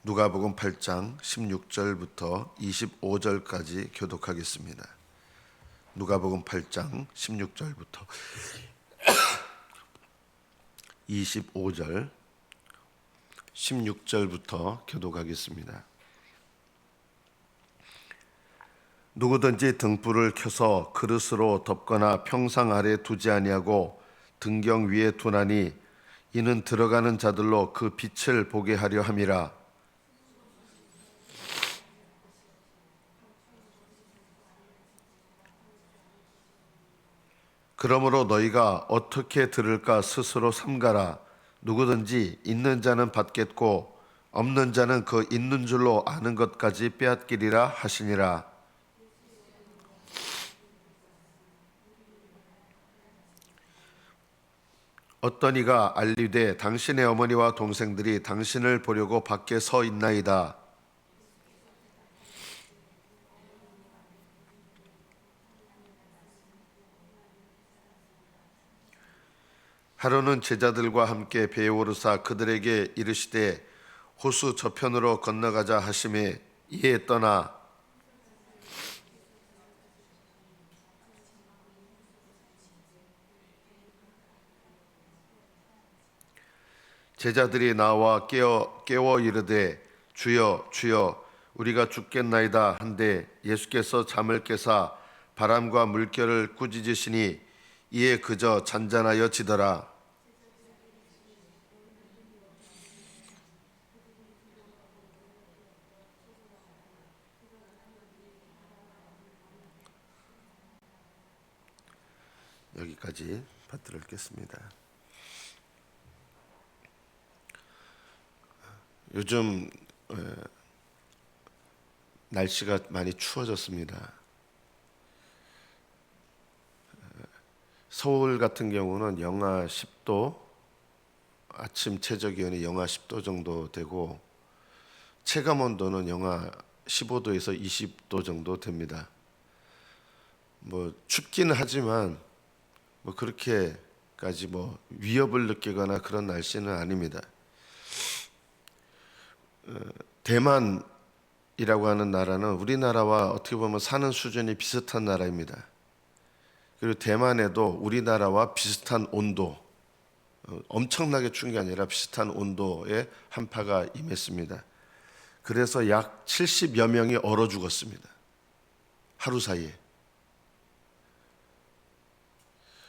누가복음 8장 16절부터 25절까지 교독하겠습니다. 누가복음 8장 16절부터 25절 16절부터 교독하겠습니다. 누구든지 등불을 켜서 그릇으로 덮거나 평상 아래 두지 아니하고 등경 위에 두나니 이는 들어가는 자들로 그 빛을 보게 하려 함이라. 그러므로 너희가 어떻게 들을까 스스로 삼가라. 누구든지 있는 자는 받겠고 없는 자는 그 있는 줄로 아는 것까지 빼앗기리라 하시니라. 어떤 이가 알리되 당신의 어머니와 동생들이 당신을 보려고 밖에 서 있나이다. 하루는 제자들과 함께 배에 오르사 그들에게 이르시되 호수 저편으로 건너가자 하시매 이에 떠나 제자들이 나와 깨워 이르되 주여 주여 우리가 죽겠나이다 한데 예수께서 잠을 깨사 바람과 물결을 꾸짖으시니 이에 그저 잔잔하여 지더라. 여기까지 받들어 읽겠습니다. 요즘 날씨가 많이 추워졌습니다. 서울 같은 경우는 영하 10도, 아침 최저 기온이 영하 10도 정도 되고 체감 온도는 영하 15도에서 20도 정도 됩니다. 뭐 춥기는 하지만 뭐 그렇게까지 뭐 위협을 느끼거나 그런 날씨는 아닙니다. 대만이라고 하는 나라는 우리나라와 어떻게 보면 사는 수준이 비슷한 나라입니다. 그리고 대만에도 우리나라와 비슷한 온도, 엄청나게 추운 게 아니라 비슷한 온도의 한파가 임했습니다. 그래서 약 70여 명이 얼어 죽었습니다. 하루 사이에.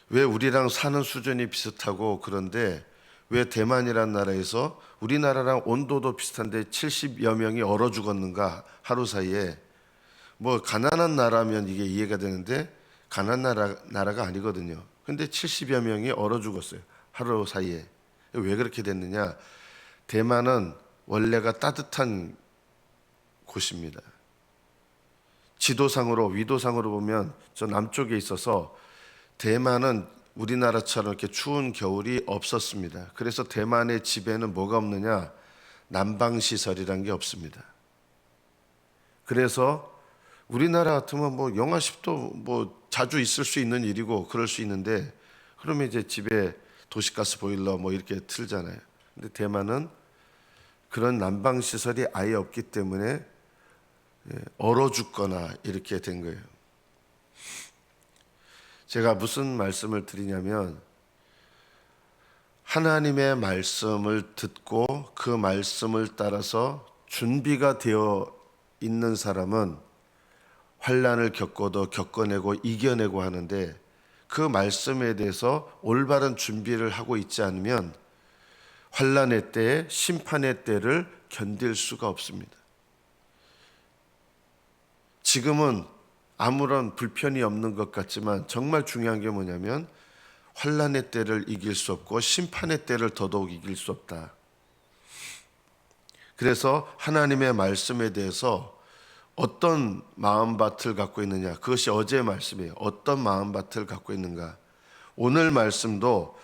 왜 우리랑 사는 수준이 비슷하고 그런데 왜 대만이라는 나라에서 우리나라랑 온도도 비슷한데 70여 명이 얼어 죽었는가 하루 사이에. 뭐 가난한 나라면 이게 이해가 되는데 가난한 나라가 아니거든요. 근데 70여 명이 얼어 죽었어요. 하루 사이에. 왜 그렇게 됐느냐? 대만은 원래가 따뜻한 곳입니다. 지도상으로 위도상으로 보면 저 남쪽에 있어서 대만은 우리나라처럼 이렇게 추운 겨울이 없었습니다. 그래서 대만의 집에는 뭐가 없느냐? 난방시설이란 게 없습니다. 그래서 우리나라 같으면 뭐 영하 10도 뭐 자주 있을 수 있는 일이고 그럴 수 있는데 그러면 이제 집에 도시가스 보일러 뭐 이렇게 틀잖아요. 근데 대만은 그런 난방시설이 아예 없기 때문에 얼어 죽거나 이렇게 된 거예요. 제가 무슨 말씀을 드리냐면 하나님의 말씀을 듣고 그 말씀을 따라서 준비가 되어 있는 사람은 환난을 겪어도 겪어내고 이겨내고 하는데 그 말씀에 대해서 올바른 준비를 하고 있지 않으면 환난의 때에 심판의 때를 견딜 수가 없습니다. 지금은 아무런 불편이 없는 것 같지만 정말 중요한 게 뭐냐면 환난의 때를 이길 수 없고 심판의 때를 더더욱 이길 수 없다. 그래서 하나님의 말씀에 대해서 어떤 마음밭을 갖고 있느냐, 그것이 어제의 말씀이에요. 어떤 마음밭을 갖고 있는가. 오늘 말씀도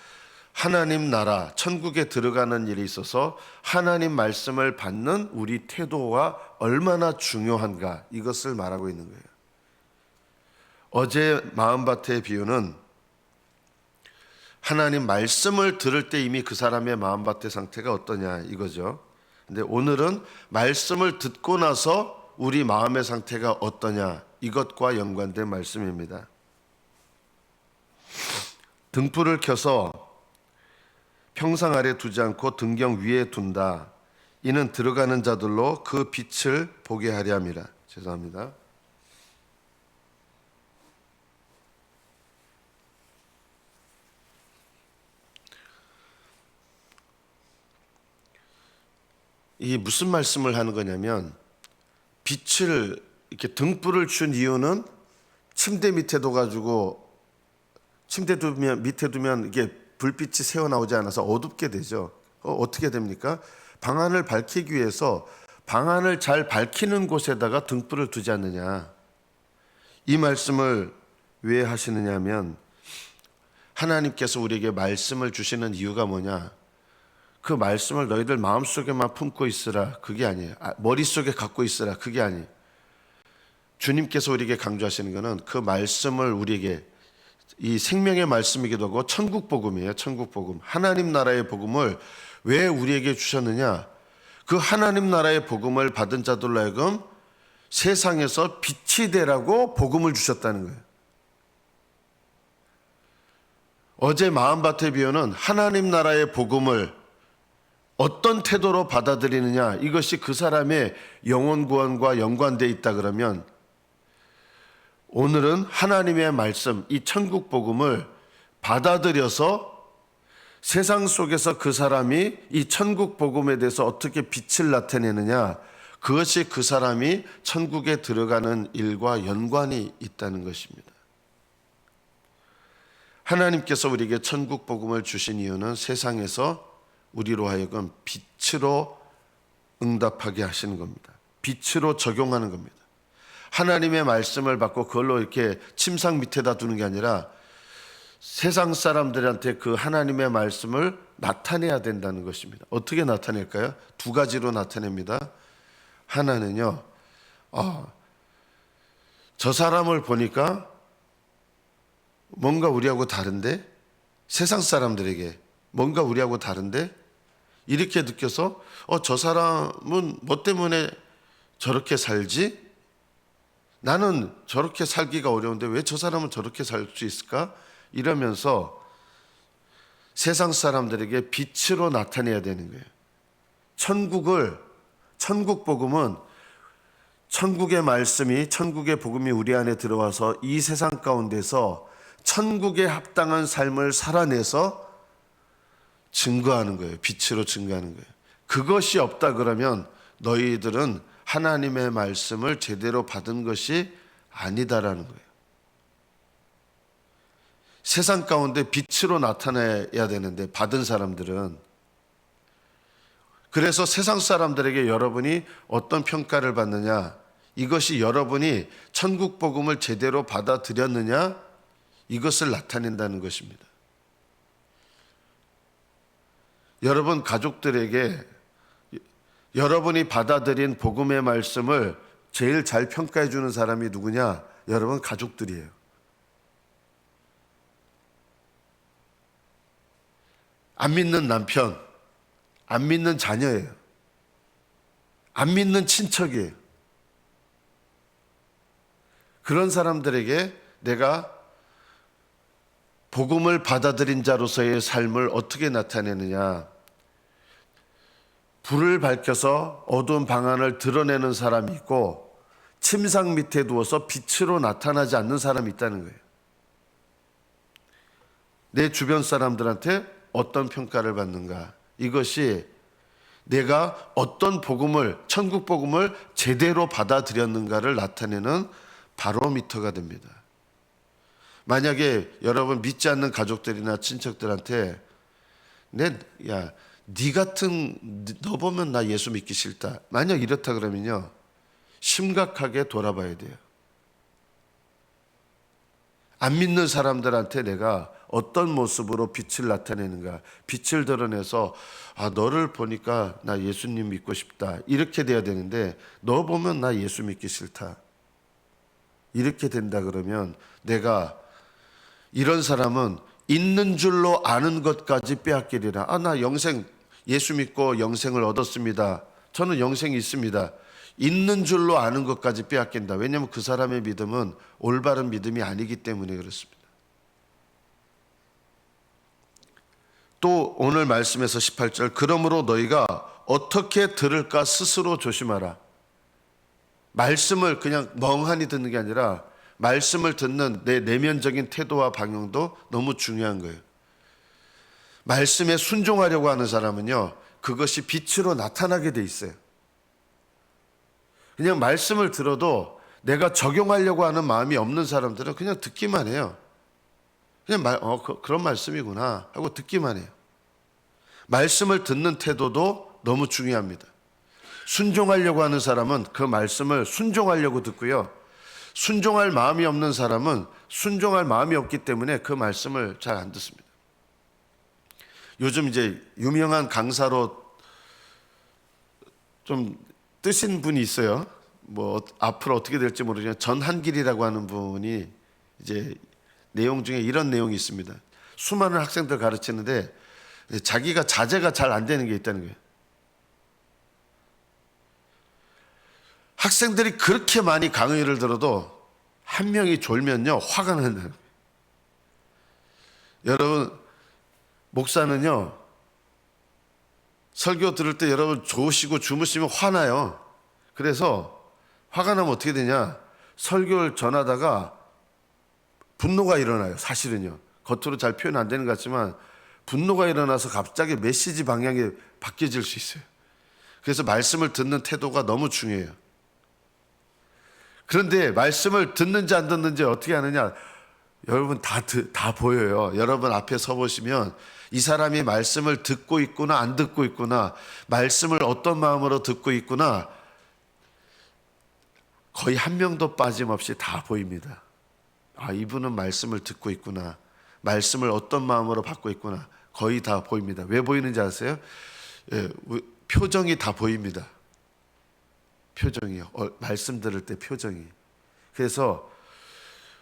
하나님 나라, 천국에 들어가는 일에 있어서 하나님 말씀을 받는 우리 태도가 얼마나 중요한가, 이것을 말하고 있는 거예요. 어제 마음밭의 비유는 하나님 말씀을 들을 때 이미 그 사람의 마음밭의 상태가 어떠냐 이거죠. 근데 오늘은 말씀을 듣고 나서 우리 마음의 상태가 어떠냐, 이것과 연관된 말씀입니다. 등불을 켜서 평상 아래 두지 않고 등경 위에 둔다. 이는 들어가는 자들로 그 빛을 보게 하려 함이라. 죄송합니다. 이 무슨 말씀을 하는 거냐면, 빛을 이렇게 등불을 준 이유는 침대 밑에 둬가지고 침대 밑에 두면 이게 불빛이 새어나오지 않아서 어둡게 되죠. 어떻게 됩니까? 방안을 밝히기 위해서 방안을 잘 밝히는 곳에다가 등불을 두지 않느냐. 이 말씀을 왜 하시느냐 하면, 하나님께서 우리에게 말씀을 주시는 이유가 뭐냐, 그 말씀을 너희들 마음속에만 품고 있으라, 그게 아니에요. 머릿속에 갖고 있으라, 그게 아니에요. 주님께서 우리에게 강조하시는 것은 그 말씀을 우리에게, 이 생명의 말씀이기도 하고 천국 복음이에요. 천국 복음, 하나님 나라의 복음을 왜 우리에게 주셨느냐, 그 하나님 나라의 복음을 받은 자들로 하여금 세상에서 빛이 되라고 복음을 주셨다는 거예요. 어제 마음밭의 비유는 하나님 나라의 복음을 어떤 태도로 받아들이느냐, 이것이 그 사람의 영혼 구원과 연관되어 있다 그러면, 오늘은 하나님의 말씀, 이 천국 복음을 받아들여서 세상 속에서 그 사람이 이 천국 복음에 대해서 어떻게 빛을 나타내느냐, 그것이 그 사람이 천국에 들어가는 일과 연관이 있다는 것입니다. 하나님께서 우리에게 천국 복음을 주신 이유는 세상에서 우리로 하여금 빛으로 응답하게 하시는 겁니다. 빛으로 적용하는 겁니다. 하나님의 말씀을 받고 그걸로 이렇게 침상 밑에다 두는 게 아니라 세상 사람들한테 그 하나님의 말씀을 나타내야 된다는 것입니다. 어떻게 나타낼까요? 두 가지로 나타냅니다. 하나는요, 저 사람을 보니까 뭔가 우리하고 다른데, 세상 사람들에게 뭔가 우리하고 다른데, 이렇게 느껴서 저 사람은 뭐 때문에 저렇게 살지? 나는 저렇게 살기가 어려운데 왜 저 사람은 저렇게 살 수 있을까? 이러면서 세상 사람들에게 빛으로 나타내야 되는 거예요. 천국 복음은 천국의 말씀이, 천국의 복음이 우리 안에 들어와서 이 세상 가운데서 천국에 합당한 삶을 살아내서 증거하는 거예요. 빛으로 증거하는 거예요. 그것이 없다 그러면 너희들은 하나님의 말씀을 제대로 받은 것이 아니다라는 거예요. 세상 가운데 빛으로 나타내야 되는데 받은 사람들은, 그래서 세상 사람들에게 여러분이 어떤 평가를 받느냐, 이것이 여러분이 천국 복음을 제대로 받아들였느냐, 이것을 나타낸다는 것입니다. 여러분 가족들에게 여러분이 받아들인 복음의 말씀을 제일 잘 평가해 주는 사람이 누구냐? 여러분 가족들이에요. 안 믿는 남편, 안 믿는 자녀예요. 안 믿는 친척이에요. 그런 사람들에게 내가 복음을 받아들인 자로서의 삶을 어떻게 나타내느냐? 불을 밝혀서 어두운 방안을 드러내는 사람이 있고, 침상 밑에 두어서 빛으로 나타나지 않는 사람이 있다는 거예요. 내 주변 사람들한테 어떤 평가를 받는가, 이것이 내가 어떤 복음을, 천국 복음을 제대로 받아들였는가를 나타내는 바로미터가 됩니다. 만약에 여러분 믿지 않는 가족들이나 친척들한테 네 같은 너 보면 나 예수 믿기 싫다, 만약 이렇다 그러면요, 심각하게 돌아봐야 돼요. 안 믿는 사람들한테 내가 어떤 모습으로 빛을 나타내는가, 빛을 드러내서 너를 보니까 나 예수님 믿고 싶다, 이렇게 돼야 되는데, 너 보면 나 예수 믿기 싫다, 이렇게 된다 그러면 내가, 이런 사람은 있는 줄로 아는 것까지 빼앗기리라. 나 영생, 예수 믿고 영생을 얻었습니다, 저는 영생이 있습니다. 있는 줄로 아는 것까지 빼앗긴다. 왜냐하면 그 사람의 믿음은 올바른 믿음이 아니기 때문에 그렇습니다. 또 오늘 말씀에서 18절, 그러므로 너희가 어떻게 들을까 스스로 조심하라. 말씀을 그냥 멍하니 듣는 게 아니라 말씀을 듣는 내 내면적인 태도와 방향도 너무 중요한 거예요. 말씀에 순종하려고 하는 사람은요, 그것이 빛으로 나타나게 돼 있어요. 그냥 말씀을 들어도 내가 적용하려고 하는 마음이 없는 사람들은 그냥 듣기만 해요. 그냥 그런 말씀이구나 하고 듣기만 해요. 말씀을 듣는 태도도 너무 중요합니다. 순종하려고 하는 사람은 그 말씀을 순종하려고 듣고요. 순종할 마음이 없는 사람은 순종할 마음이 없기 때문에 그 말씀을 잘 안 듣습니다. 요즘 이제 유명한 강사로 좀 뜨신 분이 있어요. 뭐 앞으로 어떻게 될지 모르지만 전한길이라고 하는 분이 이제 내용 중에 이런 내용이 있습니다. 수많은 학생들 가르치는데 자기가 자제가 잘 안 되는 게 있다는 거예요. 학생들이 그렇게 많이 강의를 들어도 한 명이 졸면요 화가 나는 거예요. 여러분, 목사는요 설교 들을 때 여러분 좋으시고 주무시면 화나요. 그래서 화가 나면 어떻게 되냐, 설교를 전하다가 분노가 일어나요. 사실은요 겉으로 잘 표현 안 되는 것 같지만 분노가 일어나서 갑자기 메시지 방향이 바뀌어질 수 있어요. 그래서 말씀을 듣는 태도가 너무 중요해요. 그런데 말씀을 듣는지 안 듣는지 어떻게 하느냐, 여러분 다 보여요. 여러분 앞에 서 보시면 이 사람이 말씀을 듣고 있구나 안 듣고 있구나, 말씀을 어떤 마음으로 듣고 있구나, 거의 한 명도 빠짐없이 다 보입니다. 아, 이분은 말씀을 듣고 있구나, 말씀을 어떤 마음으로 받고 있구나, 거의 다 보입니다. 왜 보이는지 아세요? 예, 표정이 다 보입니다. 표정이요. 말씀 들을 때 표정이. 그래서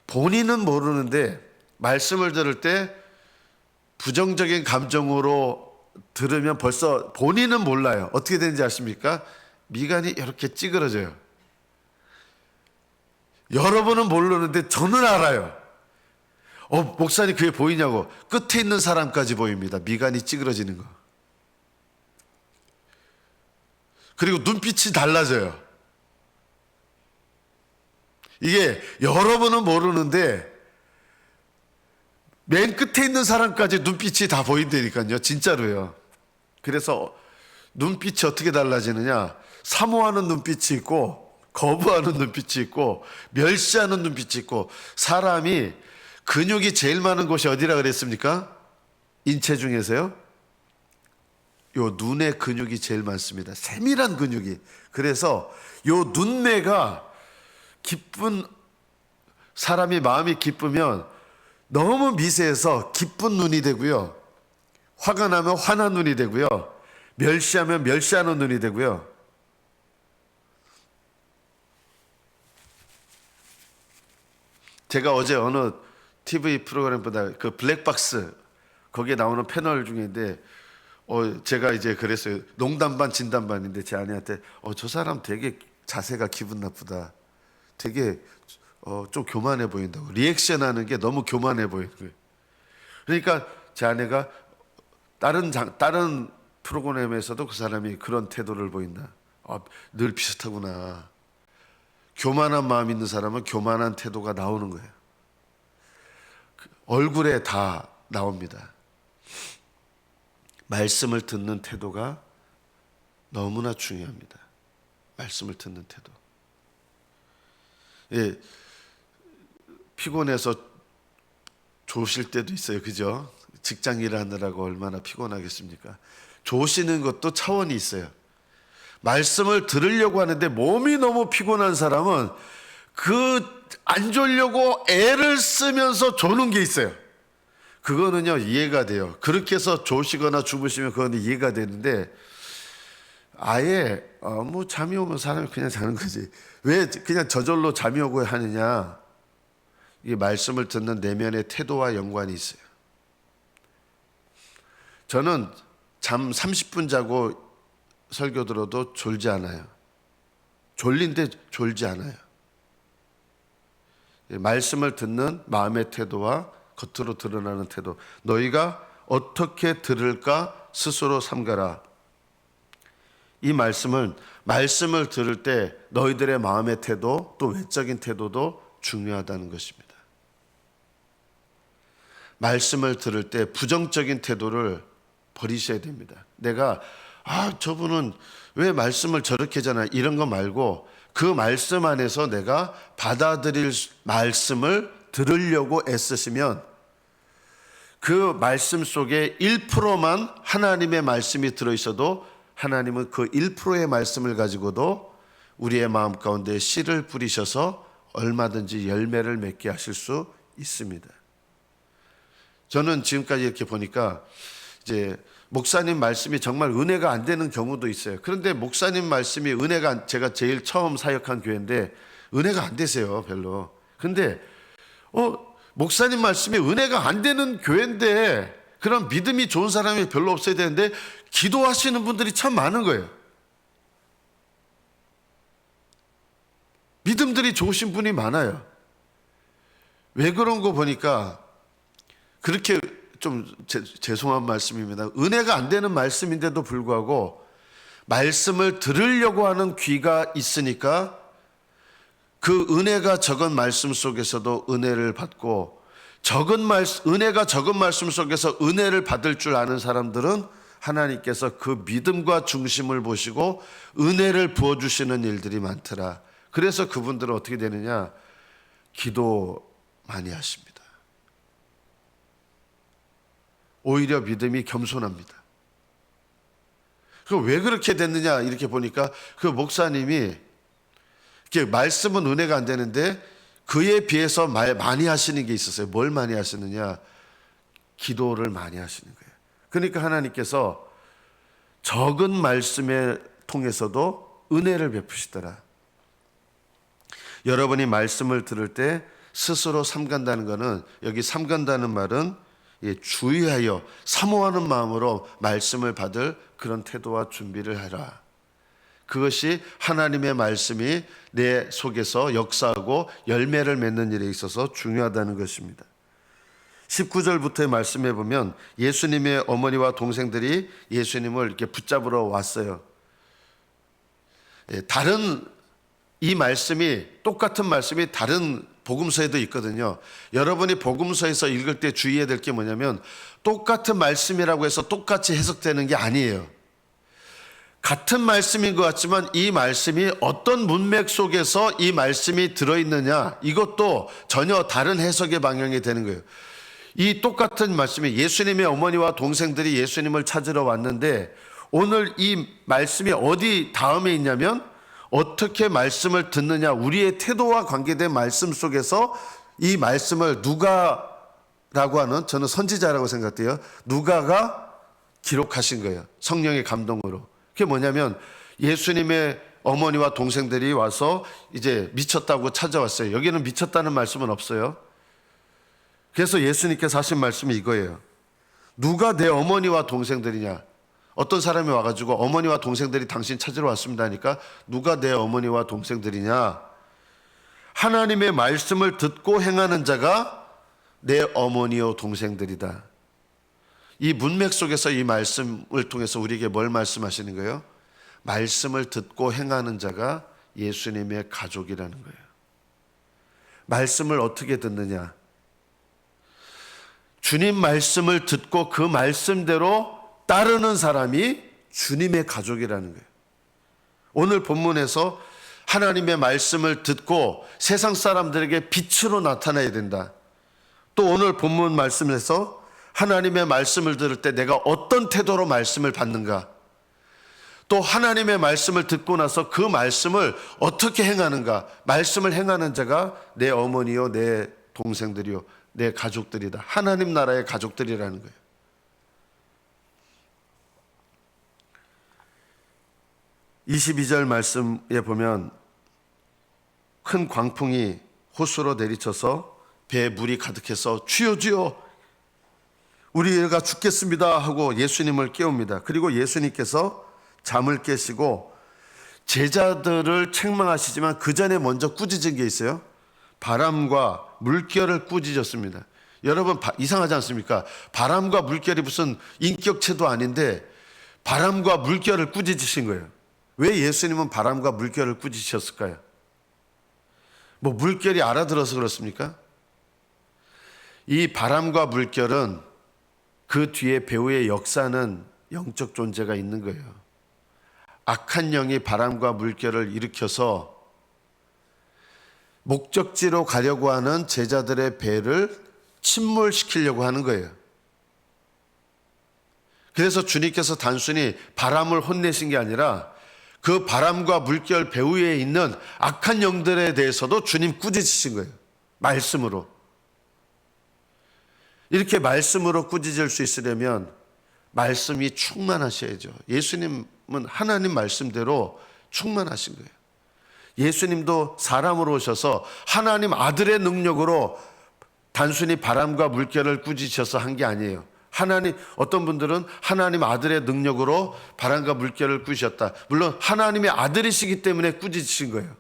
본인은 모르는데 말씀을 들을 때 부정적인 감정으로 들으면 벌써 본인은 몰라요. 어떻게 되는지 아십니까? 미간이 이렇게 찌그러져요. 여러분은 모르는데 저는 알아요. 목사님 그게 보이냐고. 끝에 있는 사람까지 보입니다. 미간이 찌그러지는 거. 그리고 눈빛이 달라져요. 이게 여러분은 모르는데 맨 끝에 있는 사람까지 눈빛이 다 보인다니까요. 진짜로요. 그래서 눈빛이 어떻게 달라지느냐, 사모하는 눈빛이 있고 거부하는 눈빛이 있고 멸시하는 눈빛이 있고. 사람이 근육이 제일 많은 곳이 어디라 그랬습니까? 인체 중에서요? 요 눈의 근육이 제일 많습니다. 세밀한 근육이. 그래서 요 눈매가 기쁜, 사람이 마음이 기쁘면 너무 미세해서 기쁜 눈이 되고요, 화가 나면 화난 눈이 되고요, 멸시하면 멸시하는 눈이 되고요. 제가 어제 어느 TV 프로그램보다 그 블랙박스 거기에 나오는 패널 중인데 제가 이제 그랬어요. 농담 반 진담 반인데 제 아내한테 저 사람 되게 자세가 기분 나쁘다, 되게 좀 교만해 보인다고. 리액션하는 게 너무 교만해 보이는 거예요. 그러니까 제 아내가 다른 프로그램에서도 그 사람이 그런 태도를 보인다. 늘 비슷하구나. 교만한 마음 있는 사람은 교만한 태도가 나오는 거예요. 얼굴에 다 나옵니다. 말씀을 듣는 태도가 너무나 중요합니다. 말씀을 듣는 태도. 예, 피곤해서 조실 때도 있어요. 그죠? 직장 일하느라고 얼마나 피곤하겠습니까? 조시는 것도 차원이 있어요. 말씀을 들으려고 하는데 몸이 너무 피곤한 사람은 안 졸려고 애를 쓰면서 조는 게 있어요. 그거는요 이해가 돼요. 그렇게 해서 조시거나 주무시면 그건 이해가 되는데, 아예 뭐 잠이 오면 사람이 그냥 자는 거지. 왜 그냥 저절로 잠이 오고 하느냐? 이게 말씀을 듣는 내면의 태도와 연관이 있어요. 저는 잠 30분 자고 설교 들어도 졸지 않아요. 졸린데 졸지 않아요. 말씀을 듣는 마음의 태도와 겉으로 드러나는 태도, 너희가 어떻게 들을까 스스로 삼가라. 이 말씀을 들을 때 너희들의 마음의 태도, 또 외적인 태도도 중요하다는 것입니다. 말씀을 들을 때 부정적인 태도를 버리셔야 됩니다. 내가 저분은 왜 말씀을 저렇게 하잖아, 이런 거 말고 그 말씀 안에서 내가 받아들일 말씀을 들으려고 애쓰시면 그 말씀 속에 1%만 하나님의 말씀이 들어있어도 하나님은 그 1%의 말씀을 가지고도 우리의 마음 가운데 씨를 뿌리셔서 얼마든지 열매를 맺게 하실 수 있습니다. 저는 지금까지 이렇게 보니까 이제 목사님 말씀이 정말 은혜가 안 되는 경우도 있어요. 그런데 목사님 말씀이 제가 제일 처음 사역한 교회인데 은혜가 안 되세요, 별로. 근데 목사님 말씀이 은혜가 안 되는 교회인데 그런 믿음이 좋은 사람이 별로 없어야 되는데 기도하시는 분들이 참 많은 거예요. 믿음들이 좋으신 분이 많아요. 왜 그런 거 보니까 그렇게 좀 죄송한 말씀입니다. 은혜가 안 되는 말씀인데도 불구하고 말씀을 들으려고 하는 귀가 있으니까 그 은혜가 적은 말씀 속에서도 은혜를 받고 은혜가 적은 말씀 속에서 은혜를 받을 줄 아는 사람들은 하나님께서 그 믿음과 중심을 보시고 은혜를 부어주시는 일들이 많더라. 그래서 그분들은 어떻게 되느냐? 기도 많이 하십니다. 오히려 믿음이 겸손합니다. 왜 그렇게 됐느냐 이렇게 보니까 그 목사님이 말씀은 은혜가 안 되는데 그에 비해서 말 많이 하시는 게 있었어요. 뭘 많이 하시느냐? 기도를 많이 하시는 거예요. 그러니까 하나님께서 적은 말씀에 통해서도 은혜를 베푸시더라. 여러분이 말씀을 들을 때 스스로 삼간다는 것은, 여기 삼간다는 말은 주의하여 사모하는 마음으로 말씀을 받을 그런 태도와 준비를 해라. 그것이 하나님의 말씀이 내 속에서 역사하고 열매를 맺는 일에 있어서 중요하다는 것입니다. 19절부터의 말씀해 보면 예수님의 어머니와 동생들이 예수님을 이렇게 붙잡으러 왔어요. 이 말씀이, 똑같은 말씀이 다른 복음서에도 있거든요. 여러분이 복음서에서 읽을 때 주의해야 될 게 뭐냐면 똑같은 말씀이라고 해서 똑같이 해석되는 게 아니에요. 같은 말씀인 것 같지만 이 말씀이 어떤 문맥 속에서 이 말씀이 들어있느냐, 이것도 전혀 다른 해석의 방향이 되는 거예요. 이 똑같은 말씀이 예수님의 어머니와 동생들이 예수님을 찾으러 왔는데 오늘 이 말씀이 어디 다음에 있냐면 어떻게 말씀을 듣느냐, 우리의 태도와 관계된 말씀 속에서 이 말씀을 누가라고 하는, 저는 선지자라고 생각돼요. 누가가 기록하신 거예요. 성령의 감동으로. 그게 뭐냐면 예수님의 어머니와 동생들이 와서 이제 미쳤다고 찾아왔어요. 여기는 미쳤다는 말씀은 없어요. 그래서 예수님께서 하신 말씀이 이거예요. 누가 내 어머니와 동생들이냐? 어떤 사람이 와가지고 어머니와 동생들이 당신 찾으러 왔습니다 하니까 누가 내 어머니와 동생들이냐? 하나님의 말씀을 듣고 행하는 자가 내 어머니요 동생들이다. 이 문맥 속에서 이 말씀을 통해서 우리에게 뭘 말씀하시는 거예요? 말씀을 듣고 행하는 자가 예수님의 가족이라는 거예요. 말씀을 어떻게 듣느냐? 주님 말씀을 듣고 그 말씀대로 따르는 사람이 주님의 가족이라는 거예요. 오늘 본문에서 하나님의 말씀을 듣고 세상 사람들에게 빛으로 나타나야 된다. 또 오늘 본문 말씀에서 하나님의 말씀을 들을 때 내가 어떤 태도로 말씀을 받는가, 또 하나님의 말씀을 듣고 나서 그 말씀을 어떻게 행하는가, 말씀을 행하는 자가 내 어머니요 내 동생들이요 내 가족들이다. 하나님 나라의 가족들이라는 거예요. (22절) 말씀에 보면 큰 광풍이 호수로 내리쳐서 배에 물이 가득해서 주여 주여 우리 애가 죽겠습니다 하고 예수님을 깨웁니다. 그리고 예수님께서 잠을 깨시고 제자들을 책망하시지만 그 전에 먼저 꾸짖은 게 있어요. 바람과 물결을 꾸짖었습니다. 여러분 이상하지 않습니까? 바람과 물결이 무슨 인격체도 아닌데 바람과 물결을 꾸짖으신 거예요. 왜 예수님은 바람과 물결을 꾸짖으셨을까요? 뭐 물결이 알아들어서 그렇습니까? 이 바람과 물결은 그 뒤에 배후의 역사는 영적 존재가 있는 거예요. 악한 영이 바람과 물결을 일으켜서 목적지로 가려고 하는 제자들의 배를 침몰시키려고 하는 거예요. 그래서 주님께서 단순히 바람을 혼내신 게 아니라 그 바람과 물결 배후에 있는 악한 영들에 대해서도 주님 꾸짖으신 거예요. 말씀으로. 이렇게 말씀으로 꾸짖을 수 있으려면 말씀이 충만하셔야죠. 예수님은 하나님 말씀대로 충만하신 거예요. 예수님도 사람으로 오셔서 하나님 아들의 능력으로 단순히 바람과 물결을 꾸짖으셔서 한 게 아니에요. 어떤 분들은 하나님 아들의 능력으로 바람과 물결을 꾸짖었다. 물론 하나님의 아들이시기 때문에 꾸짖으신 거예요.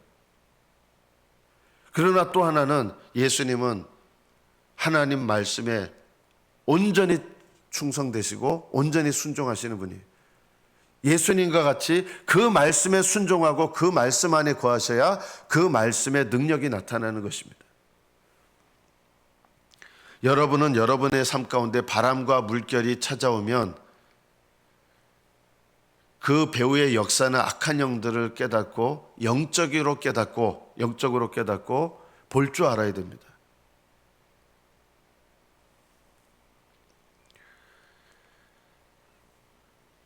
그러나 또 하나는 예수님은 하나님 말씀에 온전히 충성되시고 온전히 순종하시는 분이에요. 예수님과 같이 그 말씀에 순종하고 그 말씀 안에 거하셔야 그 말씀의 능력이 나타나는 것입니다. 여러분은 여러분의 삶 가운데 바람과 물결이 찾아오면 그 배후의 역사는 악한 영들을 깨닫고 영적으로 깨닫고 볼 줄 알아야 됩니다.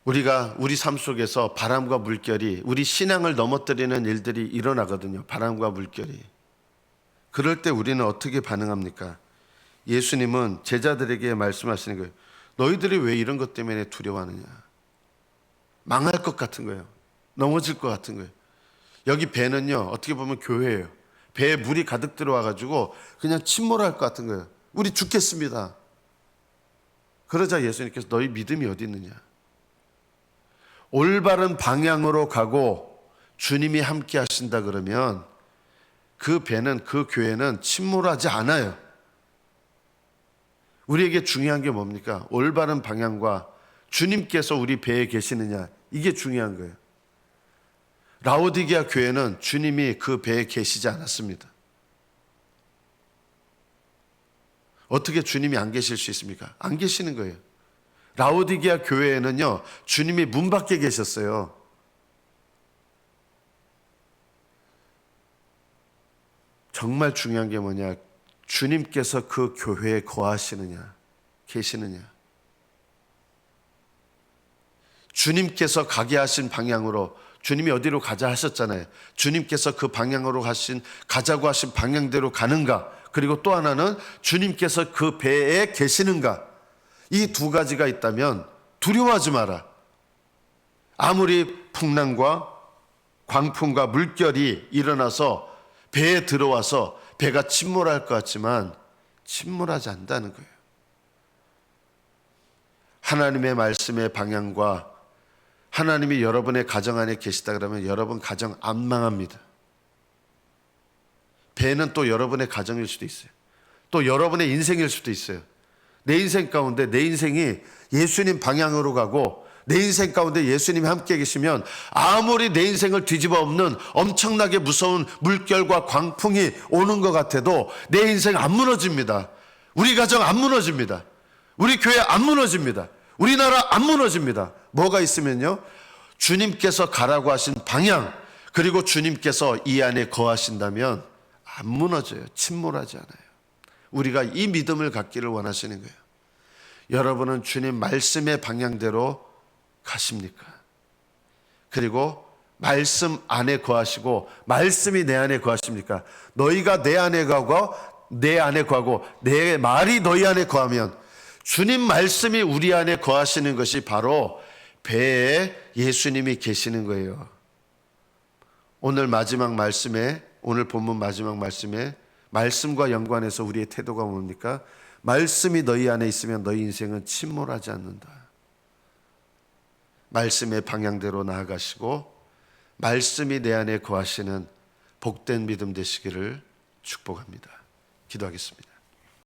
우리 삶 속에서 바람과 물결이 우리 신앙을 넘어뜨리는 일들이 일어나거든요. 바람과 물결이. 그럴 때 우리는 어떻게 반응합니까? 예수님은 제자들에게 말씀하시는 거예요. 너희들이 왜 이런 것 때문에 두려워하느냐? 망할 것 같은 거예요. 넘어질 것 같은 거예요. 여기 배는요, 어떻게 보면 교회예요. 배에 물이 가득 들어와가지고 그냥 침몰할 것 같은 거예요. 우리 죽겠습니다. 그러자 예수님께서 너희 믿음이 어디 있느냐? 올바른 방향으로 가고 주님이 함께 하신다 그러면 그 배는, 그 교회는 침몰하지 않아요. 우리에게 중요한 게 뭡니까? 올바른 방향과 주님께서 우리 배에 계시느냐, 이게 중요한 거예요. 라오디게아 교회는 주님이 그 배에 계시지 않았습니다. 어떻게 주님이 안 계실 수 있습니까? 안 계시는 거예요. 라오디게아 교회에는요, 주님이 문 밖에 계셨어요. 정말 중요한 게 뭐냐? 주님께서 그 교회에 거하시느냐, 계시느냐. 주님께서 가게 하신 방향으로, 주님이 어디로 가자 하셨잖아요. 주님께서 그 방향으로 가자고 하신 방향대로 가는가? 그리고 또 하나는 주님께서 그 배에 계시는가? 이 두 가지가 있다면 두려워하지 마라. 아무리 풍랑과 광풍과 물결이 일어나서 배에 들어와서 배가 침몰할 것 같지만 침몰하지 않는다는 거예요. 하나님의 말씀의 방향과 하나님이 여러분의 가정 안에 계시다 그러면 여러분 가정 안 망합니다. 배는 또 여러분의 가정일 수도 있어요. 또 여러분의 인생일 수도 있어요. 내 인생 가운데 내 인생이 예수님 방향으로 가고 내 인생 가운데 예수님이 함께 계시면 아무리 내 인생을 뒤집어 엎는 엄청나게 무서운 물결과 광풍이 오는 것 같아도 내 인생 안 무너집니다. 우리 가정 안 무너집니다. 우리 교회 안 무너집니다. 우리나라 안 무너집니다. 뭐가 있으면요, 주님께서 가라고 하신 방향, 그리고 주님께서 이 안에 거하신다면 안 무너져요. 침몰하지 않아요. 우리가 이 믿음을 갖기를 원하시는 거예요. 여러분은 주님 말씀의 방향대로 가십니까? 그리고 말씀 안에 거하시고 말씀이 내 안에 거하십니까? 너희가 내 안에 거하고 내 말이 너희 안에 거하면, 주님 말씀이 우리 안에 거하시는 것이 바로 배에 예수님이 계시는 거예요. 오늘 본문 마지막 말씀에 말씀과 연관해서 우리의 태도가 뭡니까? 말씀이 너희 안에 있으면 너희 인생은 침몰하지 않는다. 말씀의 방향대로 나아가시고 말씀이 내 안에 거하시는 복된 믿음 되시기를 축복합니다. 기도하겠습니다.